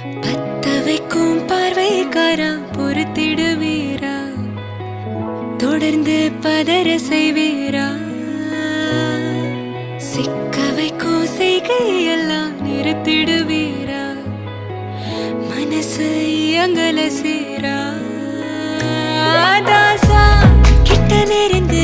பத்த வைக்கும் பார்வைக்காரா பொறுத்திடுவீரா, தொடர்ந்து பதற செய்வீரா, சிக்க வைக்கும் செய்கையெல்லாம் நிறுத்திடுவீரா, மனசு இயங்கல சீரா. தாசா கிட்ட நெருங்கு